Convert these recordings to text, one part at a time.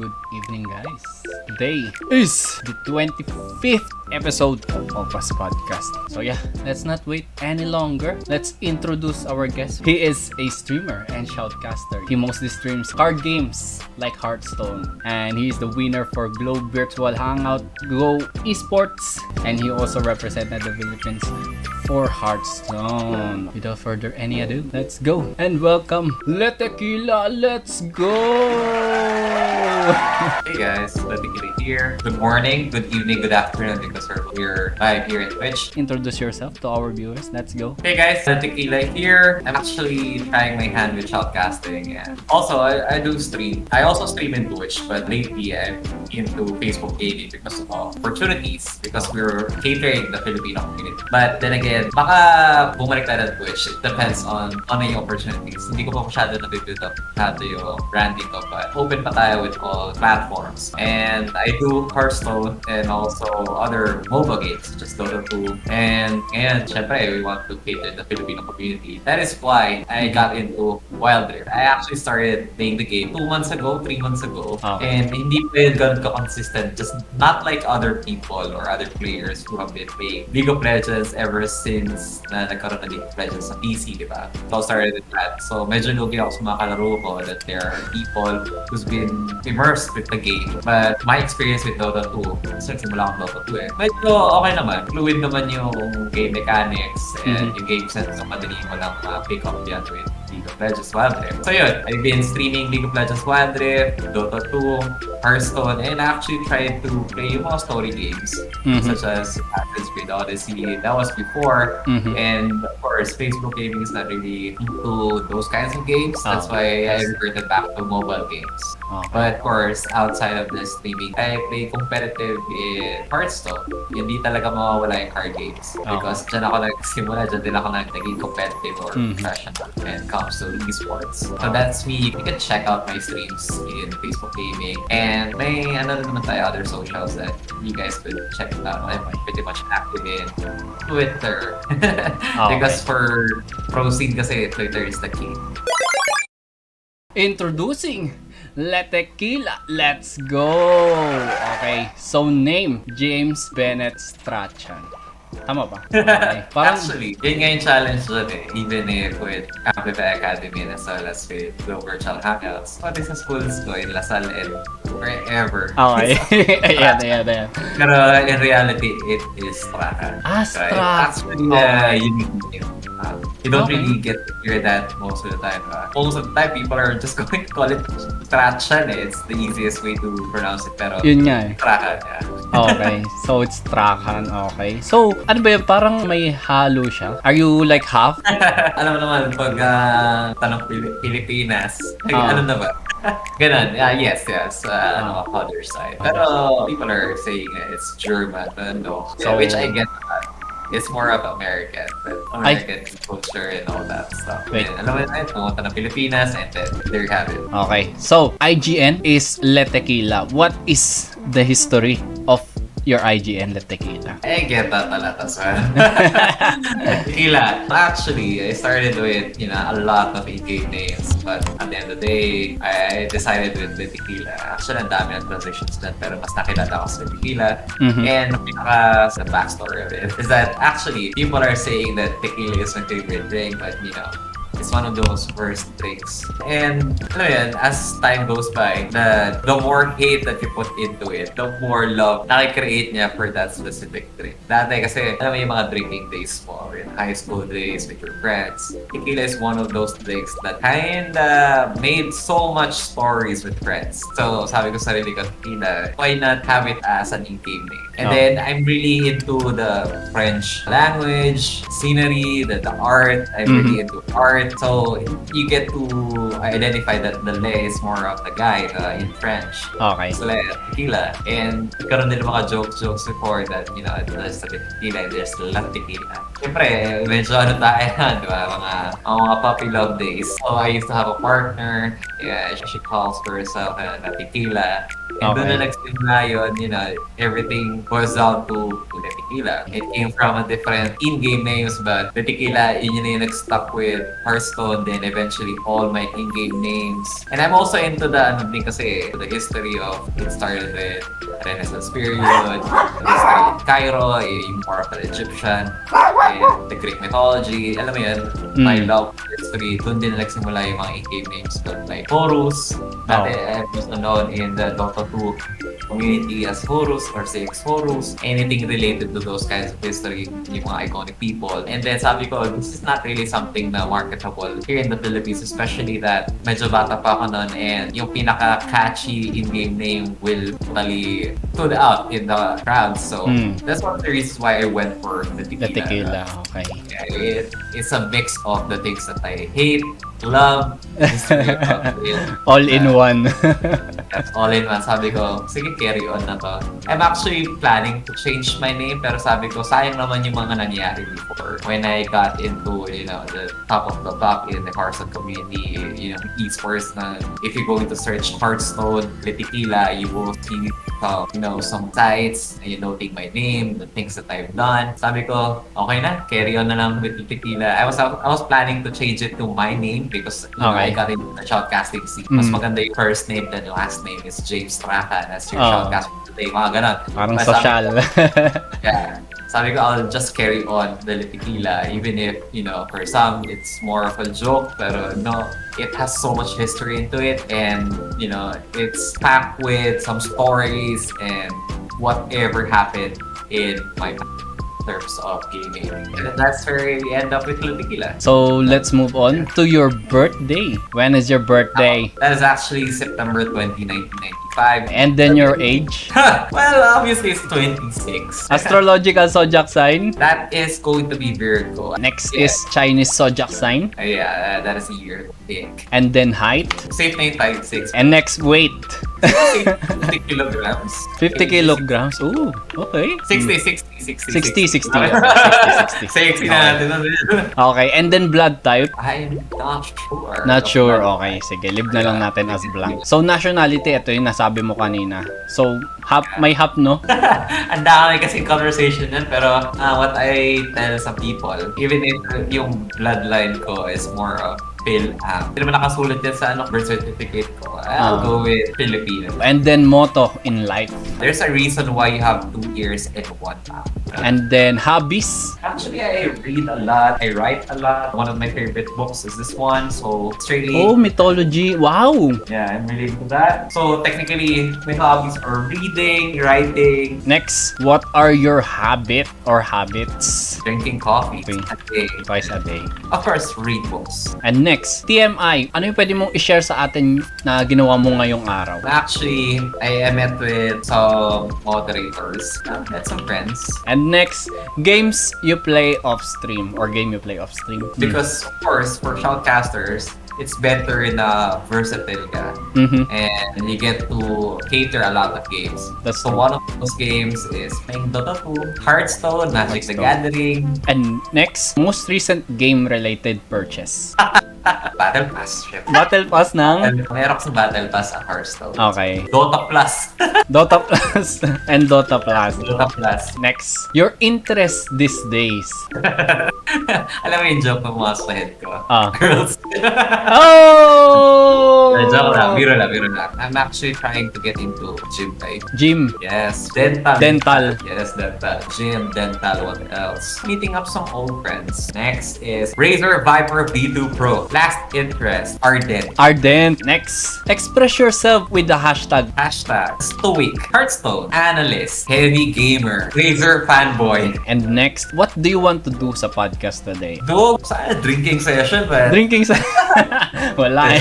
good evening, guys. Today is the 25th episode of Oppa's podcast. So yeah, let's not wait any longer. Let's introduce our guest. He is a streamer and shoutcaster. He mostly streams card games like Hearthstone, and he is the winner for Globe Virtual Hangout Go Esports, and he also represented the Philippines for Hearthstone. Without further any ado, let's go and welcome LeTequila. Let's go! Hey guys, LeTequila here. Good morning, good evening, good afternoon because we're live here in Twitch. Introduce yourself to our viewers. Let's go. Hey guys, LeTequila here. I'm actually trying my hand with shoutcasting, and also I do stream. I also stream in Twitch, but lately I'm into Facebook gaming because of opportunities, because we're catering the Filipino community. But then again, baka bumalik tayo ng Twitch. It depends on ano yung opportunities. Hindi ko pa masyado na-build up masyado yung branding ko, but open pa tayo with all platforms. And I do Hearthstone and also other mobile games such as Dota 2. And syempre, we want to cater the Filipino community. That is why I got into Wild Rift. I actually started playing the game 2 months ago, 3 months ago. And hindi pa yun ganun ka-consistent. Just not like other people or other players who have been playing League of Legends ever since na nagkaroon ng League of Legends sa PC, di ba? So I started with that. So medyo lugi ako sa mga kalaro ko that there are people who's been immersed with the game. But my experience with Dota 2, since simula akong Dota 2 medyo okay naman. Fluid naman yung game mechanics and yung game sense. So madali mo lang pick up yan with League of Legends Wild Rift. So yun, I've been streaming League of Legends Wild Rift, Dota 2, Hearthstone, and I actually tried to play yung mga story games such as Assassin's Creed Odyssey. That was before. And of course, Facebook gaming is not really into those kinds of games. That's why I reverted back to mobile games. But of course, outside of the streaming, I play competitive in Hearthstone. Hindi talaga mawawala yung card games. Because dyan ako nagsimula, dyan din ako naging competitive or professional when it comes to esports. So that's me. You can check out my streams in Facebook Gaming. And may ano naman tayo, other socials that you guys could check out. I'm pretty much active in Twitter. Because for pro scene kasi, Twitter is the key. Introducing LeTequila. Let's go! Okay, so name, James Bennett Strachan. Tama ba? Okay. Actually, yun nga yung challenge doon even if with Amplfy Academy and as well as with the virtual hangouts, pati sa schools ko in Lasal and wherever. Okay. Ayan. Pero in reality, it is Strachan. Strachan. Actually, unique name. You don't really get to hear that most of the time. Most of the time, people are just going to call it Strachan. It's the easiest way to pronounce it. Pero yun nga Strachan, yeah. Okay, so it's Strachan. Okay. So, ano ba yun? Parang may halo siya. Are you like half? Alam mo naman, pag tanong Pilipinas, ano na ba? Ganon, yes. Other side. Pero people are saying it's German, no. So, which I get that. It's more of American culture and all that stuff. Wait. And alam mo na, pumunta ng Pilipinas and then there you have it. Okay, so IGN is LeTequila. What is the history of your IGN LeTequila? I get that a lot as well. Tequila. Actually, I started with, a lot of in-game names. But at the end of the day, I decided with LeTequila. Actually, ang dami ng transitions dyan. Pero mas nakilala ako sa LeTequila. And sa backstory of it is that actually, people are saying that tequila is my favorite drink. But, it's one of those worst drinks. And as time goes by, the more hate that you put into it, the more love nakikreate niya for that specific drink. Dati kasi, alam mo yung mga drinking days mo in high school days with your friends. Tequila is one of those drinks that kinda made so much stories with friends. So, sabi ko sa sarili ko, tequila, why not have it as an in-game name? And then, I'm really into the French language, scenery, the art. I'm really into art. So, you get to identify that the Le is more of the guy in French. Okay. So, tequila. And karoon din mga jokes before that, there's the tequila and there's LeTequila. Siyempre, medyo tayo, di ba? Mga puppy love days. So, I used to have a partner. Yeah, she calls for herself LeTequila. And doon Okay. na nagsimula yun, everything boils down to LeTequila. It came from a different in-game names, but LeTequila, yun yung nag-stuck with Hearthstone, then eventually all my in-game names. And I'm also into the history of, it started with Renaissance period, the history of Cairo, yung more of an Egyptian, and the Greek mythology. Alam mo yun, my love for history, doon din nagsimula yung mga in-game names like Horus. Dati, I was known in the Dota 2 community as Horus or CX Horus. Anything related to those kinds of history, yung mga iconic people. And then sabi ko, this is not really something na marketable here in the Philippines, especially that medyo bata pa ako noon, and yung pinaka-catchy in-game name will totally stood out in the crowd. So, that's one of the reasons why I went for the LeTequila, okay. Yeah, it's a mix of the things that I hate, love, history of it. All in one. That's all in one. Sabi ko, sige, carry on na to. I'm actually planning to change my name, pero sabi ko, sayang naman yung mga nangyari before. When I got into, the top of the top in the Hearthstone community, esports na, if you're going to search Hearthstone, LeTequila, you will see some sites, noting my name, the things that I've done. Sabi ko, okay na, carry on na lang with LeTequila. I was planning to change it to my name because I got into the shoutcasting scene. Mas maganda yung first name than the last name is James Straka. That's your shoutcasting today. Mga ganon. Parang social. Yeah. Sabi ko, I'll just carry on the LeTequila, even if, for some, it's more of a joke, pero no, it has so much history into it, and, it's packed with some stories and whatever happened in my terms of gaming. And that's where we end up with LeTequila. So, let's move on to your birthday. When is your birthday? That is actually September 20, 1995. And then your age? Well, obviously it's 26. Astrological zodiac sign? That is going to be Virgo. Next is Chinese zodiac sign. Yeah, that is a year, I think. And then height? Safe name 5'6". And next weight? 50 kilograms. 50 kilograms? Ooh, okay. 60. 60. Okay, 60. Sexy na natin. Okay, and then blood type? I'm not sure. Not sure. Okay, sige. Leave na lang natin as blank. So, nationality, ito yung nasabi mo kanina. So, may hap, no? Ang dami kasi conversation yan, pero what I tell some people, even if yung bloodline ko is more of hindi naman nakasulat yan sa birth certificate ko. I'll go with Filipino. And then motto in life. There's a reason why you have 2 ears and 1 mouth. And then hobbies. Actually, I read a lot. I write a lot. One of my favorite books is this one. So, straight. Oh, mythology. Wow. Yeah, I'm really into that. So, technically, my hobbies are reading, writing. Next, what are your habits? Drinking coffee. Twice a day. Of course, read books. And next, TMI. Ano yung pwede mong i-share sa atin na ginawa mo ngayong araw? Actually, I met with some moderators. Met some friends. And next, games you play off stream or game you play off stream. Because, of course, for shoutcasters, it's better na versatile ka. And you get to cater a lot of games. So one of those games is playing Dota 2, Hearthstone, Magic the Gathering. And next, most recent game-related purchase. Battle Pass, syempre. Battle Pass ng? Meron sa Battle Pass sa Hearthstone. Okay. Dota Plus. Dota Plus and Dota Plus. Dota Plus. Next, your interest these days. Alam mo yung joke na mga sa head ko? Girls. Oh! Joke lang, biro lang. I'm actually trying to get into gym type. Gym. Yes, dental. Yes, dental. Gym, dental, what else? Meeting up some old friends. Next is Razer Viper V2 Pro. Last interest, ARDENT. Next, express yourself with the hashtag. Stoic, Hearthstone, Analyst, Heavy Gamer, Razer Fanboy. And next, what do you want to do sa podcast today? Sana drinking session, man. Drinking sa... Wala eh.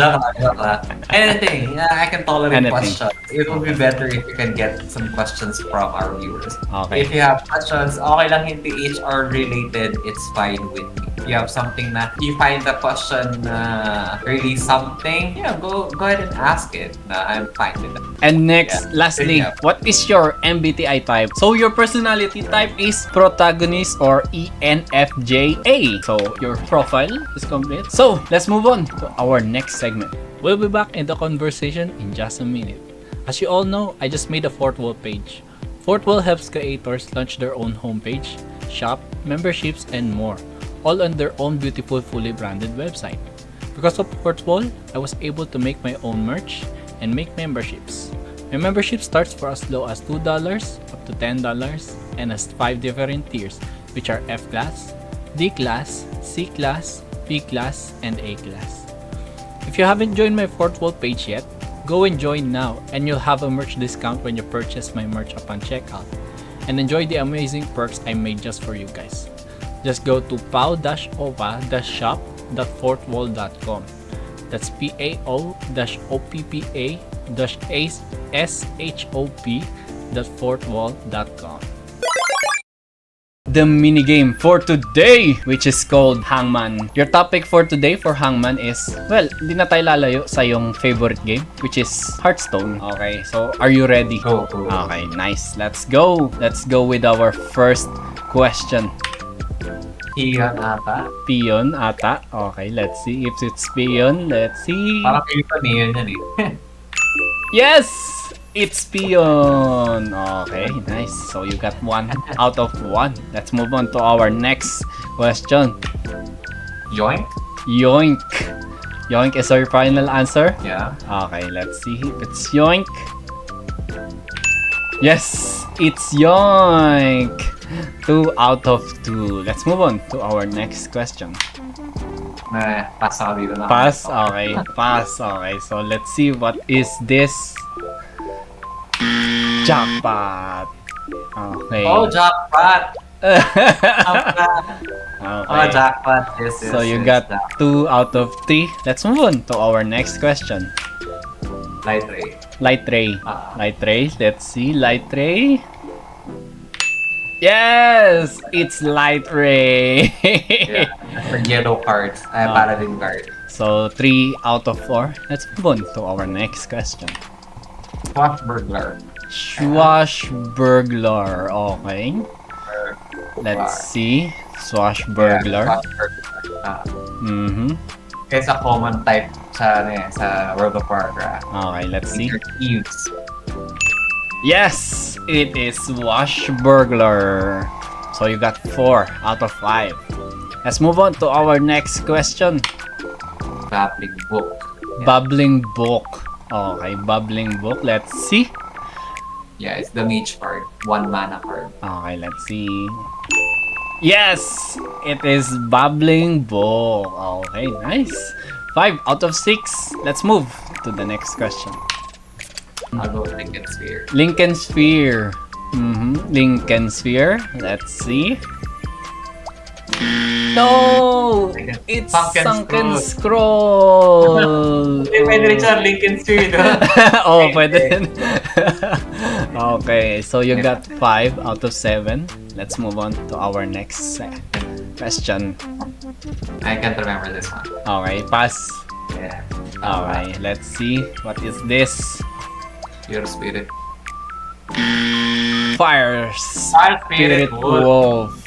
Anything. Yeah, I can tolerate Anything. questions. It would be better if you can get some questions from our viewers. Okay. If you have questions, okay lang hindi HR related, it's fine with me. If you have something na you find the question really something, go ahead and ask it. I'm fine with that. And next, lastly, what is your MBTI type? So your personality type is protagonist or ENFJA. So your profile is complete. So let's move on to our next segment. We'll be back in the conversation in just a minute. As you all know, I just made a Fourth Wall page. Fourth Wall helps creators launch their own homepage, shop, memberships, and more, all on their own beautiful fully branded website. Because of Fourth Wall, I was able to make my own merch and make memberships. My membership starts for as low as $2 up to $10 and has 5 different tiers, which are F class, D class, C class, B class, and A class. If you haven't joined my Fourth Wall page yet, go and join now and you'll have a merch discount when you purchase my merch upon checkout. And enjoy the amazing perks I made just for you guys. Just go to pao-oppa-shop.fourthwall.com. That's pao-oppa-shop.fourthwall.com. The minigame for today, which is called Hangman. Your topic for today for Hangman is, well, di na tayo lalayo sa yung favorite game, which is Hearthstone. Okay, so are you ready? Go. Okay, nice. Let's go. Let's go with our first question. Iyan ata. Pion ata. Okay, let's see if it's Pion. Let's see. Parang Philippine yan eh. Yes! It's Pion. Okay, nice. So you got 1 out of 1. Let's move on to our next question. Yoink? Yoink. Yoink is our final answer? Yeah. Okay, let's see if it's Yoink. Yes, it's Yoink. 2 out of 2. Let's move on to our next question. Pass ako dito na. Pass? Okay, pass. Okay, so let's see what is this. Jackpot. Okay. Oh, jackpot! Jackpot! Okay. Oh, jackpot. Yes, So you got 2 out of 3. Let's move on to our next question. Light ray. Light ray. Ah. Light ray. Let's see. Light ray. Yes! It's light ray. Yeah. The yellow card. Paladin card. So 3 out of 4. Let's move on to our next question. Swashbuckler. Swashbuckler. Okay. Let's see. Swashbuckler. Mm-hmm. It's a common type sa World of Warcraft. Okay, let's see. Thieves. Yes! It is Swashbuckler. So you got 4 out of 5. Let's move on to our next question. Babbling book. Bubbling Book. Okay, Bubbling Book. Let's see. Yeah, it's the mage card. 1 mana card. Okay, let's see. Yes! It is Bubbling Book. Okay, nice. 5 out of 6. Let's move to the next question. I'll go Lincoln Sphere. Lincoln Sphere. Lincoln Sphere. Let's see. No! It's Sunken Scroll. Pwede rin siya Lincoln Sphere, no? Oh, pwede din. Okay, so you got 5 out of 7. Let's move on to our next question. I can't remember this one. Okay, pass. Yeah. Okay, let's see. What is this? Your spirit. Fire Fire Spirit Spirit Wolf. Wolf.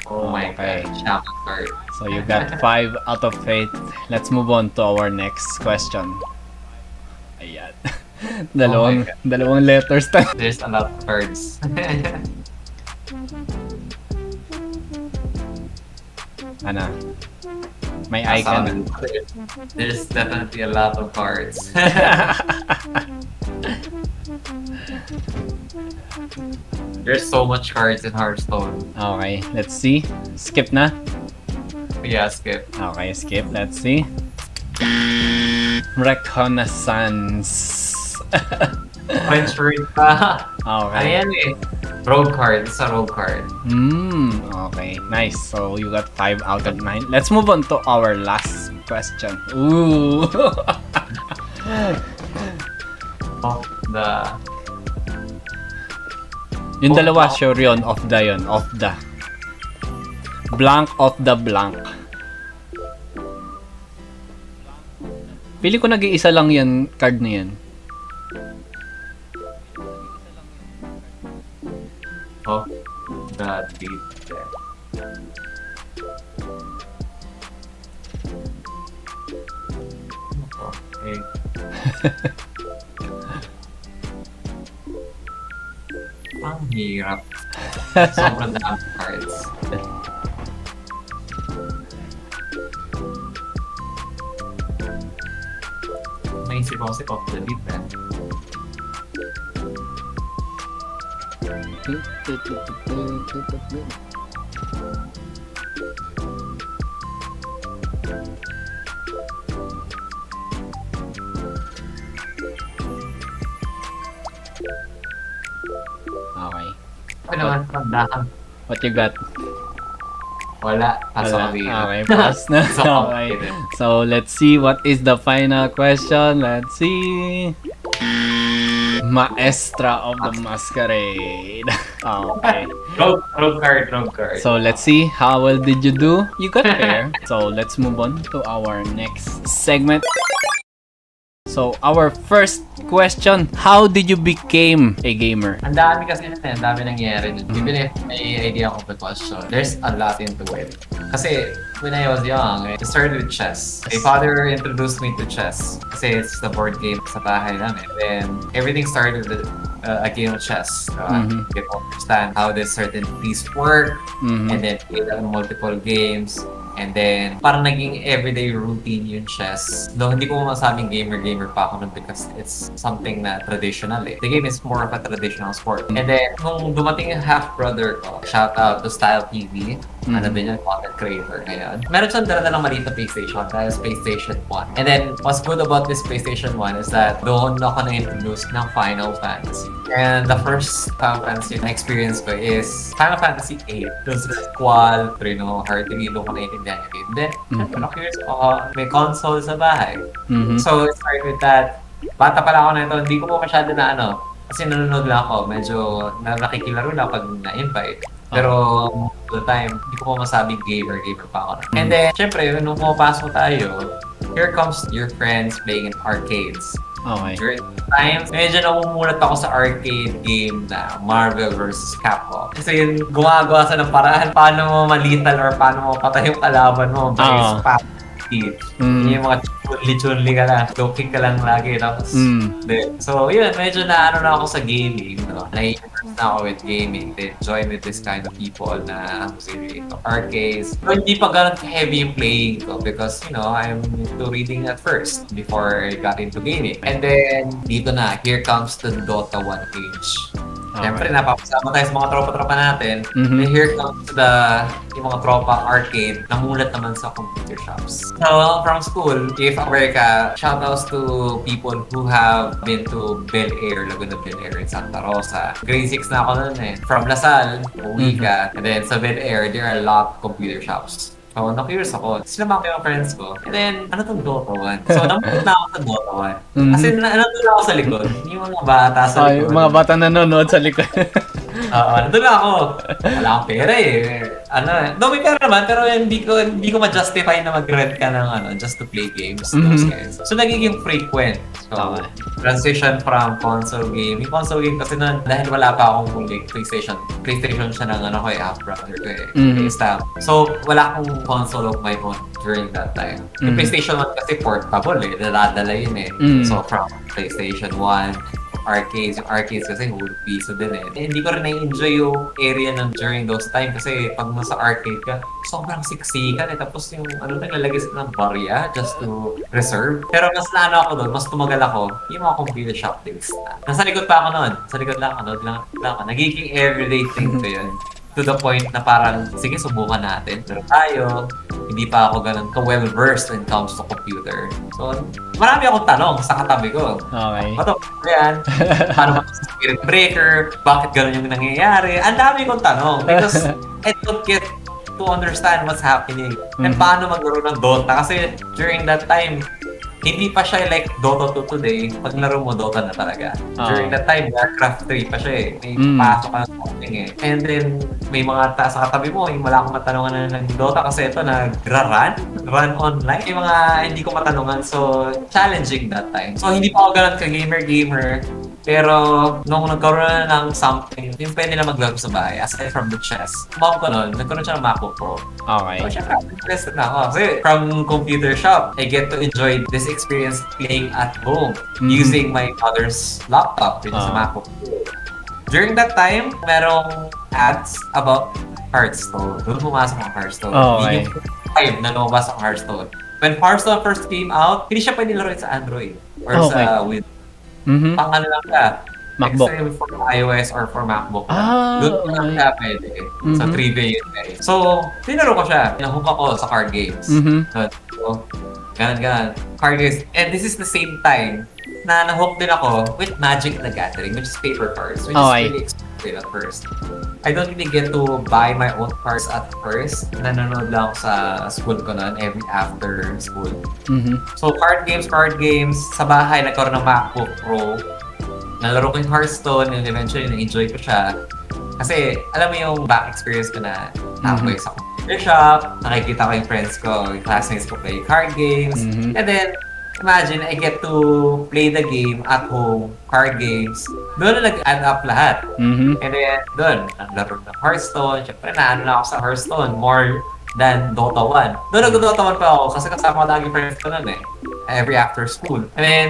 Oh my Okay. god. Shaman card. So you got 5 out of 8. Let's move on to our next question. Ayan. dalawang letters tayo. There's a lot of cards. Ano? May icon. There's definitely a lot of cards. There's so much cards in Hearthstone. Okay, let's see. Skip na? Yeah, skip. Okay, skip. Let's see. Reconnaissance. Venturing pa. Okay. Ayan eh. Road card. It's a road card. Okay, nice. So you got 5 out of 9. Let's move on to our last question. Ooh. Oh, the... Yung dalawa, sure yun. Of the. Blank of the blank. Pili ko nag-iisa lang yan, card na yan. Oh, the deep deck. Okay. Ang hirap. Sobrang dami cards. Naisip ako si Off the Lead, man. Okay. Ano naman, pandahan. What you got? Wala. Pasok Wala. kami. Okay, pass na. Okay. So, let's see what is the final question. Let's see. Maestra of the Masquerade. Okay. Rogue card. So, let's see. How well did you do? You got fair. So, let's move on to our next segment. So, our first question, how did you became a gamer? Ang dami kasi yun eh. Ang dami nangyayari. Even if may idea ako the question, there's a lot into it. Kasi when I was young, I started with chess. My father introduced me to chess kasi it's the board game sa bahay namin. Then everything started with a game of chess. You can understand how this certain piece work, and then play multiple games. And then, parang naging everyday routine yung chess. Though hindi ko masabing gamer pa ako nun because it's something na traditional eh. The game is more of a traditional sport. And then, nung dumating yung half-brother ko, shout out to Style TV, ano din yung content creator ngayon. Meron siyang dala-dalang maliit na PlayStation, that is PlayStation 1. And then, what's good about this PlayStation 1 is that doon ako na-introduce ng Final Fantasy. And the first Final Fantasy na experience ko is Final Fantasy 8. Doon sa Squall, Trino, Hearthstone, doon ko na-intindihan yung game. Then, curious ako, may console sa bahay. So, it started with that. Bata pala ako na ito, hindi ko po masyado na kasi nanonood lang ako, medyo nakikilaro lang pag na-invite. Pero most of the time, hindi ko po masabing gamer pa ako. And then, syempre, nung pumapasok tayo, here comes your friends playing in arcades. Okay. During times, medyo namumulat ako sa arcade game na Marvel vs. Capcom. Kasi yun, gumagawa sa ng paraan paano mo malital or paano mo patay yung kalaban mo. Based yung mga chunli ka lang, low-kick ka lang lagi. Tapos, so yun, medyo na ako sa gaming. Na-immerse na ako with gaming. Then join with this kind of people na into arcades. So, hindi pa ganun heavy yung playing ko because, I'm into reading at first before I got into gaming. And then, dito na, here comes the Dota 1 age. Siyempre, napapasama tayo sa mga tropa-tropa natin. And here comes yung mga tropa arcade, namulat naman sa computer shops. So, from school, if aware ka, shoutouts to people who have been to Bel Air, Laguna Bel Air in Santa Rosa. Grade 6 na ako nun eh. From Lasal, uwi ka. And then sa Bel Air, there are a lot of computer shops. So, na-curious ako. Sinama ko yung friends ko. And then, ano tong Dota 1? So, namunod na ako sa Dota 1. Kasi nandun ako sa likod. Yung mga bata sa likod. Mga bata nanonood sa likod. Nandun na ako. Wala akong pera eh. May pera naman, pero hindi ko ma-justify na mag-rent ka ng just to play games. Those guys. So, nagiging frequent. So, transition from console game. Yung console game kasi dahil wala pa akong huling PlayStation siya ng half-brother ko eh. So, wala akong console of my own during that time. Yung PlayStation 1 kasi portable eh. Daladala yun eh. So, from PlayStation 1, yung arcades kasi whole piso din eh. Hindi ko rin na-enjoy yung area during those time kasi pag nasa arcade ka, sobrang siksikan eh. Tapos yung naglalagay sila ng barya just to reserve. Pero mas ako doon, mas tumagal ako yung mga computer shop days na. Nasa likod pa ako noon. Sa likod lang ako, nagiging everyday thing ko yun. To the point na parang, sige, subukan natin. Pero tayo, hindi pa ako ganun ka-well-versed when it comes to computer. So, marami akong tanong sa katabi ko. Okay. Bato, yan? Paano ba sa spirit breaker? Bakit ganun yung nangyayari? Ang dami kong tanong because I don't get to understand what's happening. And paano maglaro ng Dota? Kasi during that time, hindi pa siya like Dota 2 today. Pag laro mo, Dota na talaga. During that time, Warcraft 3 pa siya eh. May pasok ka ng something eh. And then, may mga sa katabi mo, yung wala akong matanungan na ng Dota kasi ito, run online. Yung mga hindi ko matanungan. So, challenging that time. So, hindi pa ako ganun ka-gamer. Pero, nung nagkaroon na ng something, yung pwede na maglaro sa bahay, aside from the chess, mom ko nun, nagkaroon siya ng MacBook Pro. Okay. So, syempre, interested na ako. Kasi from computer shop, I get to enjoy this experience playing at home using my mother's laptop, which is a MacBook Pro. During that time, merong ads about Hearthstone. Doon pumasok ang Hearthstone. Okay. Hindi yung time na lumabas ang Hearthstone. When Hearthstone first came out, hindi siya pwede laruin sa Android or Okay. sa Windows. Mhm. Pang ano lang ka. MacBook. Except for iOS or for MacBook. Okay. Doon ko lang siya pwede. Sa Mhm. trivia yun guys. So, tinaro ko siya. Nahook ako sa card games. Mhm. So, ganun. Card games. And this is the same time na nahook din ako with Magic the Gathering, which is paper cards, which Okay. is really expensive at first. I don't really get to buy my own cards at first. Nanonood lang ako sa school ko noon every after school. Mhm. So, card games. Sa bahay, nagkaroon ng MacBook Pro. Nalaro ko yung Hearthstone and eventually na-enjoy ko siya. Kasi, alam mo yung back experience ko na tambay sa computer shop, nakikita ko yung friends ko, yung classmates ko play card games. Mhm. And then, imagine, I get to play the game at home, card games. Doon na nag-add up lahat. Mhm. And then, doon, naglaro ng Hearthstone. Siyempre, naano na ako sa Hearthstone more than Dota 1. Doon nag-Dota 1 pa ako kasi kasama ko lagi friends ko nun eh. Every after school. And then,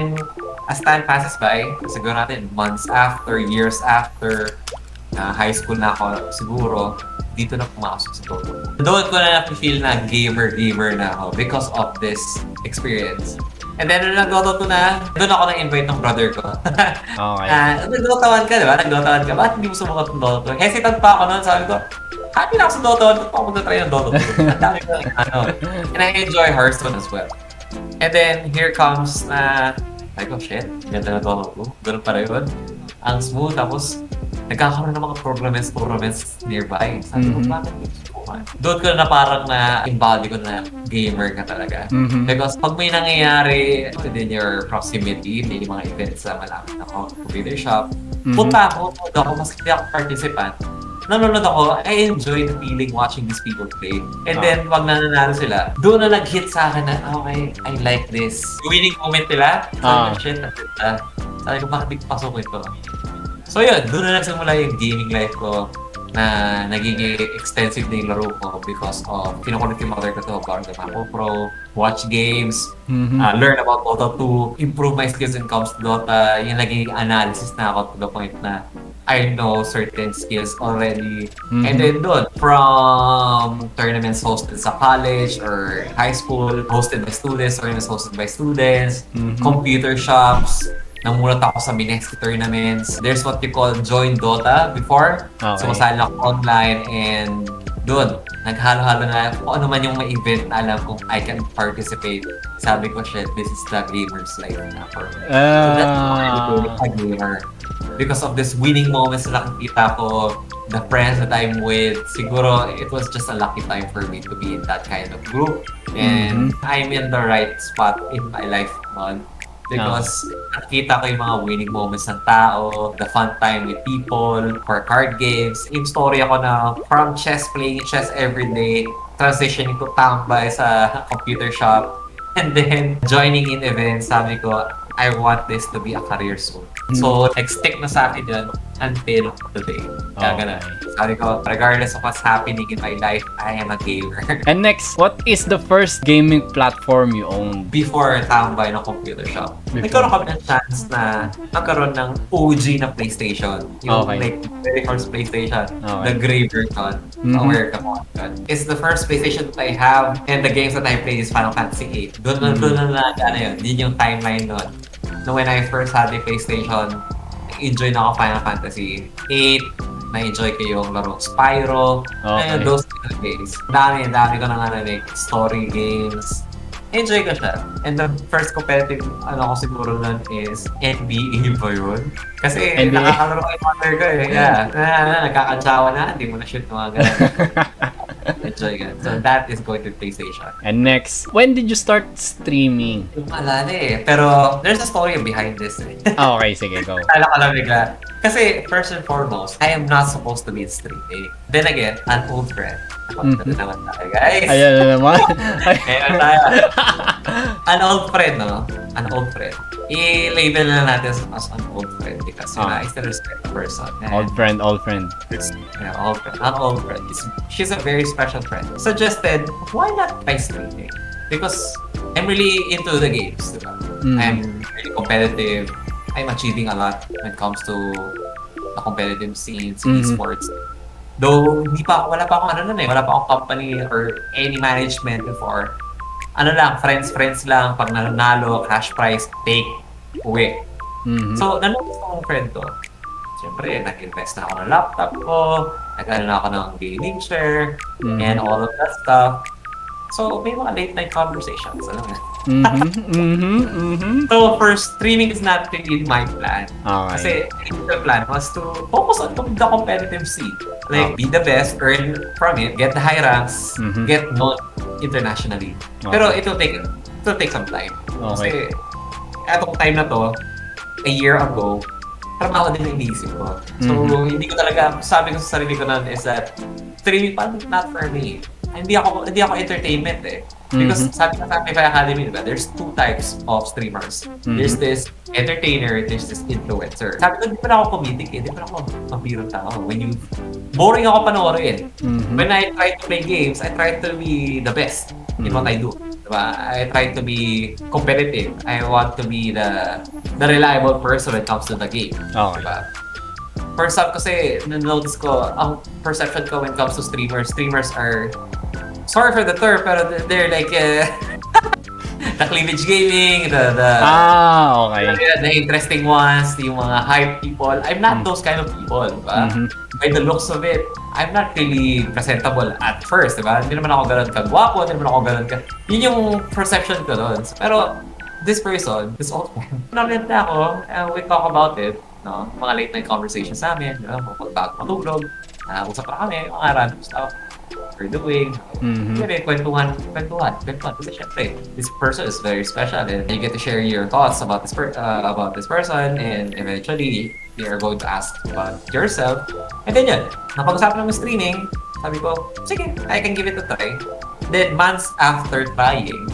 as time passes by, siguro natin months after, years after, high school na ako siguro, dito na pumasok sa Dota. Doon ko na na-feel na gamer na ako because of this experience. And then, nung nag-Dota 2 na, doon ako na-invite ng brother ko. Okay. Nag-Dota 1 ka, di ba? Nag-Dota 1 ka. Bakit hindi mo sumukat ng Dota 2? Hesitant pa ako noon. Sabi ko, happy na ako sa Dota 1. Ba't pa ako mag-try ng Dota 2? Ang dami ko And I enjoy Hearthstone as well. And then, here comes na, like, oh shit, ganda na Dota 2. Ganun pa rin yun. Ang smooth, tapos, nagkakaroon ng mga programs nearby. Sabi ko, bakit doon ko na parang na-embody ko na gamer ka talaga. Mhm. Because pag may nangyayari within your proximity, may mga events sa malapit ako, computer shop, punta ako, mas hindi ako participant. Nanonood ako, I enjoy the feeling watching these people play. And then, pag nananalo sila, doon na nag-hit sa akin na, okay, I like this. Winning moment nila, sabi ko, shit, sabi ko, bakit di ko pasukin ito? So yun, doon na nagsimula yung gaming life ko na nagiging extensive na yung laro ko because of kinukulit yung mother ko to about the Macro Pro, watch games, learn about Dota 2, improve my skills when it comes to Dota, yung naging analysis na ako to the point na I know certain skills already. And then doon, from tournaments hosted sa college or high school, hosted by students, tournaments hosted by students, computer shops, namulat ako sa Binexi tournaments. There's what you call Join Dota before. Okay. Sumasali ako online and doon, naghalo-halo na kung ano man yung may event na alam kung I can participate. Sabi ko, shit, this is the gamer's life na for me. So that's why I became a gamer. Because of this winning moments na nakikita ko, the friends that I'm with, siguro it was just a lucky time for me to be in that kind of group. And I'm in the right spot in my life on. Because nakita ko yung mga winning moments ng tao, the fun time with people, for card games. Yung story ako na from playing chess every day, transitioning to tambay sa computer shop, and then joining in events, sabi ko, I want this to be a career soon. So, nag-stick na sa akin yun until today. Kaya ganun. Sabi ko, regardless of what's happening in my life, I am a gamer. And next, what is the first gaming platform you owned? Before tambay ng computer shop, nagkaroon kami ng chance na magkaroon ng OG na PlayStation. Yung like, very first PlayStation. The gray version. Aware ka mo. It's the first PlayStation that I have and the games that I play is Final Fantasy 8. Doon na yun. Yun yung timeline doon. No, when I first had the PlayStation, enjoy na ako Final Fantasy 8. Na-enjoy ko yung laro Spyro. Okay. Those kind of games. Dami ko na nga like story games. Enjoy ko siya. And the first competitive ko siguro nun is NBA ba yun? Kasi NBA? nakakalaro ko yung mother ko eh. Yeah. Nagkakantsawa na, hindi mo na shoot mga ganun. Enjoy ka. So that is going to PlayStation. And next, when did you start streaming? Yung alala eh. Pero there's a story behind this eh. Okay, sige, go. Kala ko lang bigla. Kasi first and foremost, I am not supposed to be in streaming. Then again, an old friend. Ako na naman tayo guys. Ayan na naman. Ayan tayo. An old friend, no? An old friend. I-label na natin as an old friend because I still respect the person. Old friend. Yeah, old friend. An old friend. She's a very special friend. Suggested, why not try streaming? Because I'm really into the games, diba? I'm really competitive. I'm achieving a lot when it comes to the competitive scene, esports. Though, wala pa akong wala pa akong company or any management before. Friends lang, pag nanalo, cash prize, take, uwi. So, nanonood akong friend ko. Siyempre, nag-invest na ako ng laptop ko, nag-ano na ako ng gaming chair, and all of that stuff. So, may mga late night conversations, alam mo. So, for streaming is not really my plan. Kasi, the plan was to focus on the competitive scene. Like, be the best, earn from it, get the high ranks, get known internationally. Pero it will take some time. Kasi, etong time na to, a year ago, trabaho din ang iniisip ko. So, hindi ko talaga, sabi ko sa sarili ko nun is that, streaming parang not for me. Hindi ako entertainment eh. Because sabi ko sa Amplfy Academy, diba, there's two types of streamers. There's this entertainer, there's this influencer. Sabi ko, di pa na ako comedic eh. Di pa na ako mabirong tao. Boring ako panoorin. When I try to play games, I try to be the best in what I do. Diba? I try to be competitive. I want to be the reliable person when it comes to the game. Diba? For some kasi, na-notice ko, ang perception ko when it comes to streamers are, sorry for the term, pero they're like, the cleavage gaming, the interesting ones, yung mga hype people. I'm not those kind of people, diba? By the looks of it, I'm not really presentable at first, diba? Hindi naman ako ganun kagwapo, hindi naman ako ganun yun yung perception ko doon. Pero, this old man, namin na ako, we talk about it, no? Mga late night conversations namin, diba? Bago matulog, usap pa kami, mga random stuff. We're doing, kwentuhan. Kasi syempre, this person is very special and you get to share your thoughts about this person and eventually, they are going to ask about yourself. And then yun, napag-usapan namin streaming, sabi ko, sige, I can give it a try. Then months after trying,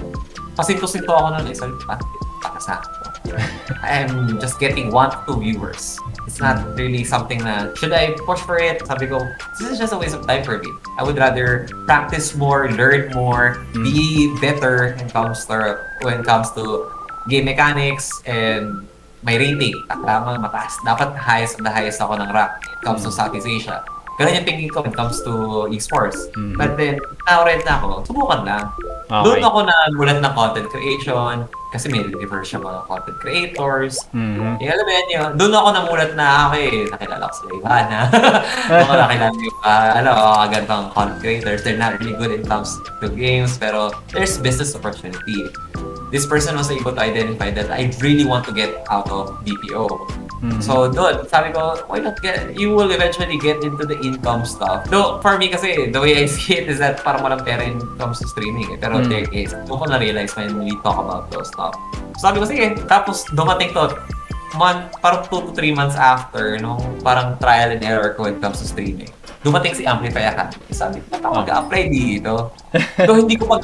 pasinto-sinto ako nun eh, sabi ko, pakasa. I'm just getting 1 to 2 viewers. It's not really something na, should I push for it? Sabi ko, this is just a waste of time for me. I would rather practice more, learn more, be better when it comes to game mechanics and my rating. Kailangan mataas. Dapat the highest ako ng rank when it comes to Southeast Asia. Ganun yung thinking ko when it comes to esports. But then, na-rent na ako, subukan lang. Doon ako nagulat ng content creation kasi may diverse siya mga content creators. Alam mo yun, doon ako namulat na nakilala ko sila Ivana. Doon nakilala yung gantong content creators. They're not really good in terms to games, pero there's business opportunity. This person was able to identify that I really want to get out of BPO. So doon, sabi ko, why not you will eventually get into the income stuff. Though, for me kasi, the way I see it is that parang walang pera in comes to streaming. Pero there is, doon ko na-realize when we talk about those stuff. So sabi ko, sige, tapos dumating to, parang 2 to 3 months after, parang trial and error ko when it comes to streaming. Dumating si Amplfy Academy. Sabi ko, mag-apply dito. Though hindi ko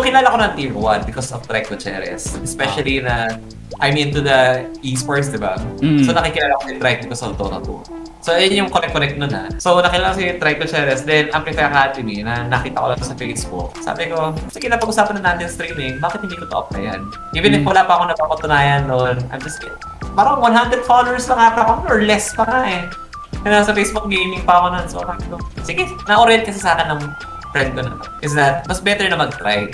kilala ko ng Tier 1 because of Trek Gutierrez. Especially na, I'm into the esports, diba? So nakikilala ko si Trek because of Dota 2. So yun yung connect nun ha. So nakilala ko si Trek Gutierrez, then Amplfy Academy na nakita ko lang sa Facebook. Sabi ko, sige na pag-usapan na natin streaming, bakit hindi ko to applyan? Even if wala pa ako napapatunayan noon, I'm just kidding. Parang 100 followers lang ata ako or less pa nga eh. Nasa Facebook gaming pa ako nun. So sabi ko, sige, na-orient kasi sa akin ng friend ko na is that mas better na mag-try.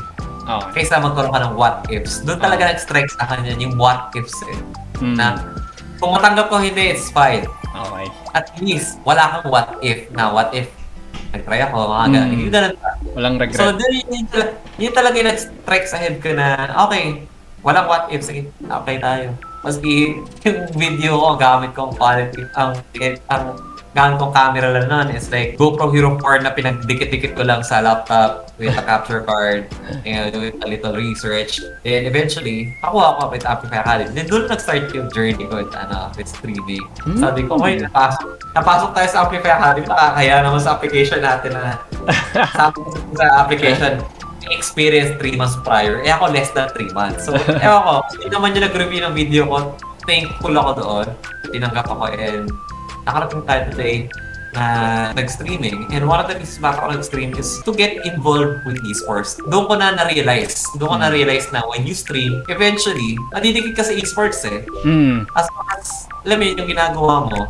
Kaysa magkaroon ka ng what ifs. Doon talaga nag-strike sa kanya yung what ifs eh. Na kung matanggap ko hindi, it's fine. Okay. At least, wala kang what if na what if nag-try ako, mga ganun. Hindi na walang regret. So, yun talaga yung nag-strike sa head ko na, okay, walang what if, sige, apply tayo. Maski yung video ko, gamit kong quality, ang gamit kong camera lang nun is like GoPro Hero 4 na pinagdikit-dikit ko lang sa laptop with a capture card and with a little research. And eventually, nakuha ko with Amplfy Academy. Then doon nag-start yung journey ko with streaming. Sabi ko, okay, napasok tayo sa Amplfy Academy. Nakakaya naman sa application natin na sabi ko sa application, experience 3 months prior. Ako less than 3 months. So, ewan ko, hindi naman yung nag-review ng video ko. Thankful ako doon. Tinanggap ako and nakarating tayo today na nag-streaming. And one of the reasons bakit ako nag-stream is to get involved with esports. Doon ko na na-realize na when you stream, eventually, nadidikit ka sa esports eh. As long as, alam mo yung ginagawa mo,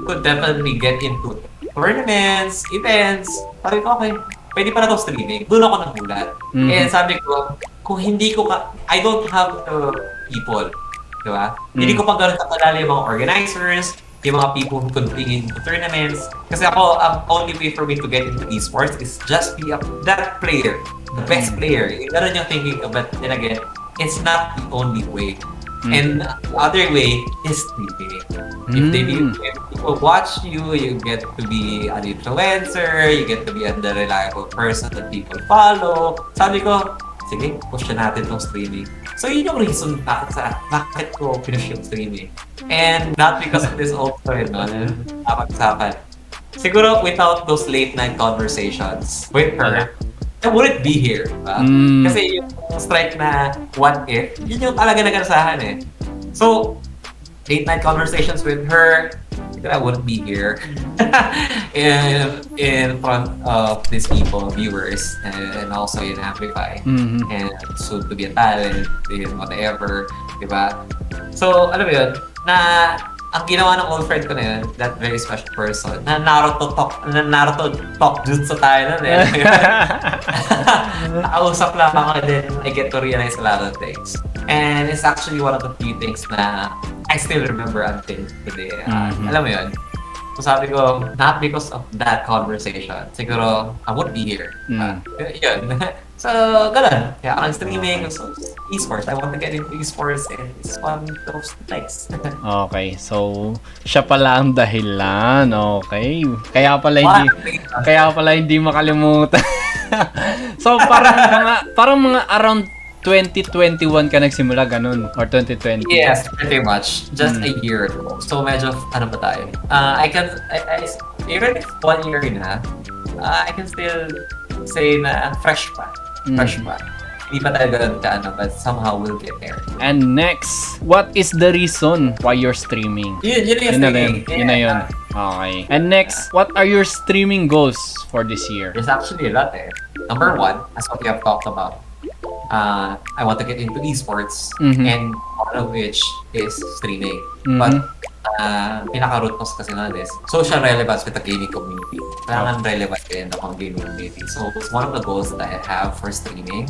could definitely get into tournaments, events. Sabi ko, okay, pwede pala to streaming. Doon ako nagulat. And sabi ko, kung hindi ko I don't have the people. Diba? Hindi ko pa gano'n kakalala yung mga organizers, yung mga people who could bring into tournaments. Kasi ako, ang only way for me to get into esports is just be that player, the best player. Yung gano'n yung thinking, but then again, it's not the only way. And the other way is streaming. If people watch you, you get to be an influencer, you get to be a reliable person that people follow. Sabi ko, sige, push na natin tong streaming. So yun yung reason bakit ko finish yung streaming. And not because of this also, napag-usapan. Siguro without those late night conversations with her, I wouldn't be here. Kasi yung strike na what if, yun yung talaga nagkanasahan eh. So, late night conversations with her, I wouldn't be here in front of these people, viewers, and also in Amplfy, and soon to be a talent, in whatever, diba? So, alam mo yun, na ang ginawa ng old friend ko na yun, that very special person, na Naruto talk jutsu tayo nun eh. Nakausap lang ako, then I get to realize a lot of things. And it's actually one of the few things na I still remember until today. Alam mo yun? So sabi ko, not because of that conversation, siguro I would be here. Yun. So, ganun. Kaya ang streaming, so esports. I want to get into esports and it's one of those things. Okay, so siya pala ang dahilan. Okay. Kaya pala hindi makalimutan. So parang mga around 2021 ka nagsimula, ganun? Or 2020? Yes, pretty much. Just a year ago. So, medyo, ano ba tayo? Even if 1 year na, I can still say na fresh pa. Fresh pa. Hindi pa tayo ganun ka, but somehow we'll get there. And next, what is the reason why you're streaming? Yun na yun. Okay. And next, what are your streaming goals for this year? There's actually a lot eh. Number 1, as what we have talked about, I want to get into esports, and one of which is streaming. But pinaka-root cause kasi na is social relevance with the gaming community. Kailangan relevant din ako ng gaming community. So it's one of the goals that I have for streaming.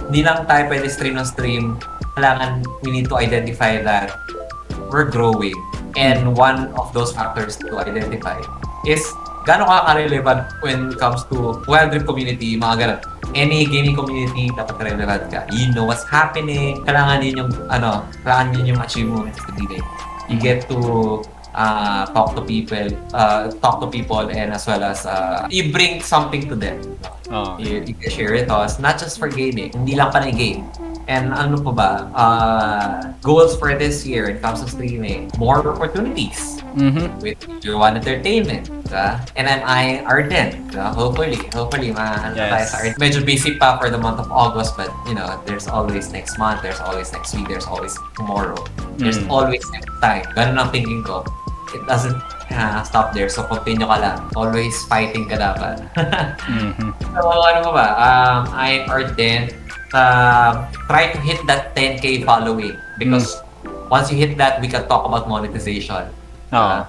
Hindi lang tayo pwede stream ng stream. Kailangan we need to identify that we're growing. And one of those factors to identify is gano'n ka-relevant when it comes to wild dream community, mga ganun. Any gaming community, dapat relevant ka. You know what's happening. Kailangan yun yung achievements to be made. You get to talk to people, and as well as you bring something to them. You can share it thoughts, not just for gaming. Hindi lang panay game. And ano pa ba? Goals for this year when it comes to streaming. More opportunities with your one entertainment. And then ARDENT. Hopefully, tayo sa ARDENT. Medyo busy pa for the month of August, but there's always next month, there's always next week, there's always tomorrow. There's always next time. Ganun ang thinking ko. It doesn't stop there. So, continue ka lang. Always fighting ka dapat. So, ano pa ba? I'm ARDENT. Try to hit that 10K following because once you hit that, we can talk about monetization. Of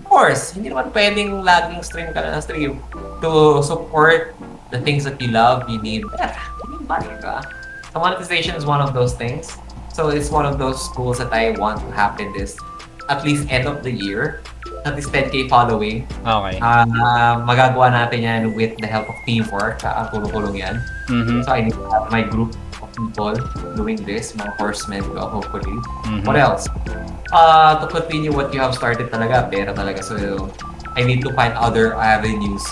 course, hindi naman pwedeng laging stream ka na ng stream. To support the things that you love, you need money. So monetization is one of those things. So it's one of those goals that I want to happen this at least end of the year. At least 10K following. Okay. Magagawa natin yan with the help of teamwork. Tulong-tulong yan. So I need to have my group of people doing this, mga horsemen, hopefully. What else? To continue what you have started talaga, pera talaga. So I need to find other avenues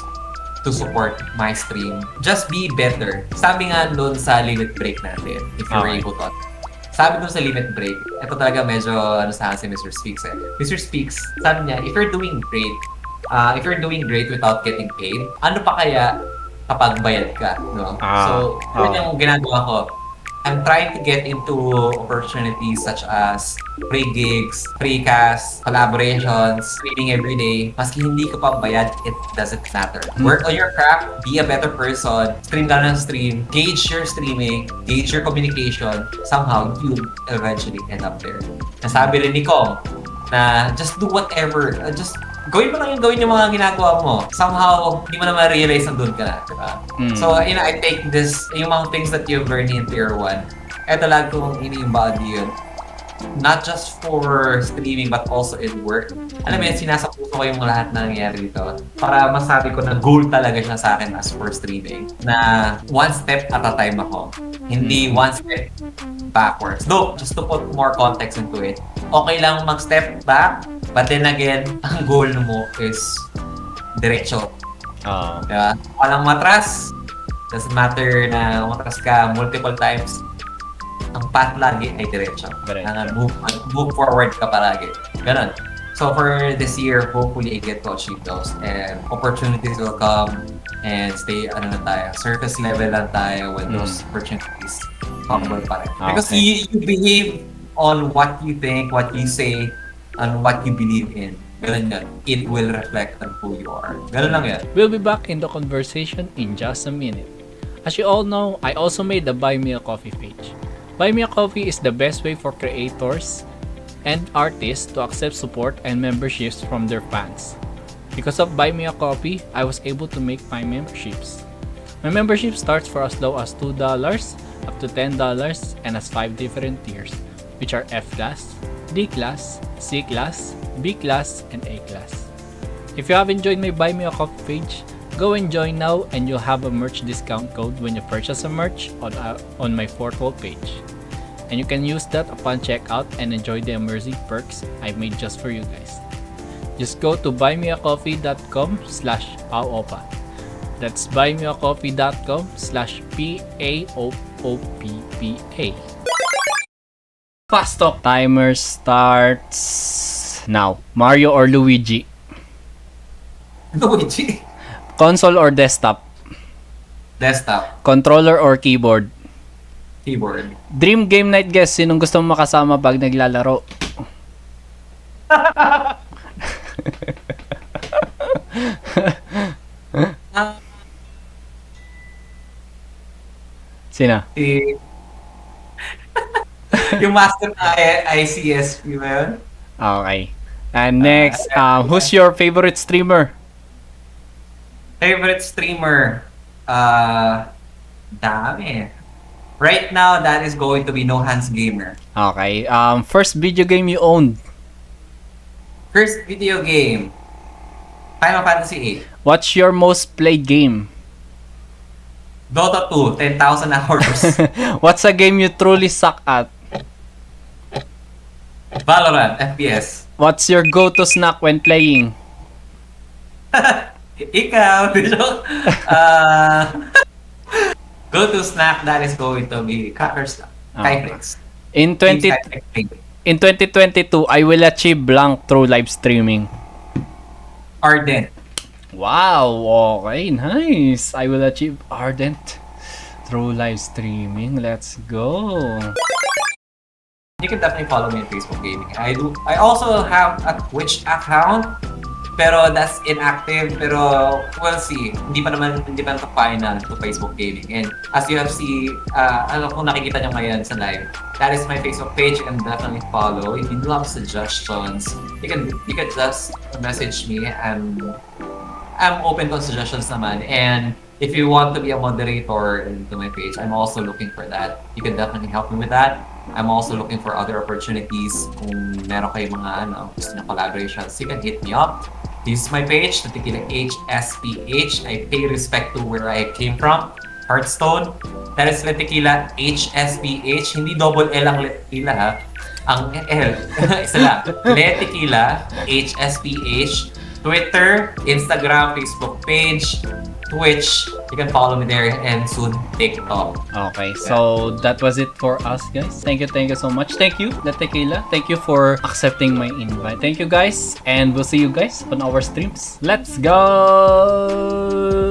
to support my stream. Just be better. Sabi nga doon sa limit break natin, if you're able to. Sabi doon sa limit break, ito talaga medyo sa si Mr. Speaks eh. Mr. Speaks, sabi niya, if you're doing great without getting paid, ano pa kaya kapag bayad ka, no? So, yun yung ginagawa ko. I'm trying to get into opportunities such as free gigs, free casts, collaborations, streaming every day. Maski hindi ko pa bayad, it doesn't matter. Work on your craft, be a better person, stream ka ng stream, gauge your streaming, gauge your communication. Somehow, you'll eventually end up there. Nasabi rin ni Kong na just do whatever, just gawin yung mga ginagawa mo. Somehow, hindi mo na ma-realize na doon ka na, di ba? So, I take this, yung mga things that you've learned in Tier 1, eto lang kung ini-embody yun. Not just for streaming, but also in work. Alam mo yun, sinasapuso ko yung lahat na nangyayari dito. Para masabi ko na goal talaga siya sa akin as for streaming. Na one step at a time ako. Hindi one step backwards. Though, just to put more context into it, okay lang mag-step back, but then again, ang goal mo is diretso. Diba? Walang matras. Doesn't matter na matras ka multiple times. Ang path lagi ay diretso. Move forward ka palagi. Ganon. So for this year, hopefully I get to achieve those. And opportunities will come and stay, surface level lang tayo when those opportunities come pa rin. Because you behave on what you think, what you say, and what you believe in. Ganun yan. It will reflect on who you are. Ganun lang yan. We'll be back in the conversation in just a minute. As you all know, I also made the Buy Me a Coffee page. Buy Me a Coffee is the best way for creators and artists to accept support and memberships from their fans. Because of Buy Me a Coffee, I was able to make my memberships. My membership starts for as low as $2 up to $10 and has 5 different tiers, which are F class, D class, C class, B class, and A class. If you haven't joined my Buy Me a Coffee page, go and join now and you'll have a merch discount code when you purchase a merch on my 4th wall page. And you can use that upon checkout and enjoy the amazing perks I made just for you guys. Just go to buymeacoffee.com/paoppa. That's buymeacoffee.com/PAOPPA. Fast talk timer starts now. Mario or Luigi? Luigi. Console or desktop? Desktop. Controller or keyboard? Keyboard. Dream game night guest, sinong gusto mo makasama pag naglalaro? Sina? Yung master na ICSP ba yun? Okay. And next, who's your favorite streamer? Favorite streamer? Dami. Right now, that is going to be No Hands Gamer. Okay. First video game you owned? First video game? Final Fantasy 8. What's your most played game? Dota 2, 10,000 hours. What's a game you truly suck at? Valorant, FPS. What's your go-to snack when playing? Ikaw, go-to snack, that is going to be crackers. Kyflix. In 2022, I will achieve blank through live streaming. Ardent. Wow, okay, nice. I will achieve Ardent through live streaming. Let's go. You can definitely follow me on Facebook Gaming. I also have a Twitch account, pero that's inactive. Pero we'll see. Hindi pa to final to Facebook Gaming. And as you have seen, kung nakikita nyo ngayon sa live, that is my Facebook page. You can definitely follow. If you do have suggestions, you can just message me. I'm open to suggestions naman. And if you want to be a moderator into my page, I'm also looking for that. You can definitely help me with that. I'm also looking for other opportunities. Kung meron kayo mga gusto na collaborations, you can hit me up. This is my page, LeTequila HSPH. I pay respect to where I came from, Hearthstone. That is LeTequila HSPH. Hindi double L ang LeTequila ha. Ang L, isa lang. LeTequila HSPH. Twitter, Instagram, Facebook page, Twitch. You can follow me there, and soon TikTok. Okay, so that was it for us, guys. Thank you so much. Thank you, LeTequila. Thank you for accepting my invite. Thank you, guys, and we'll see you guys on our streams. Let's go!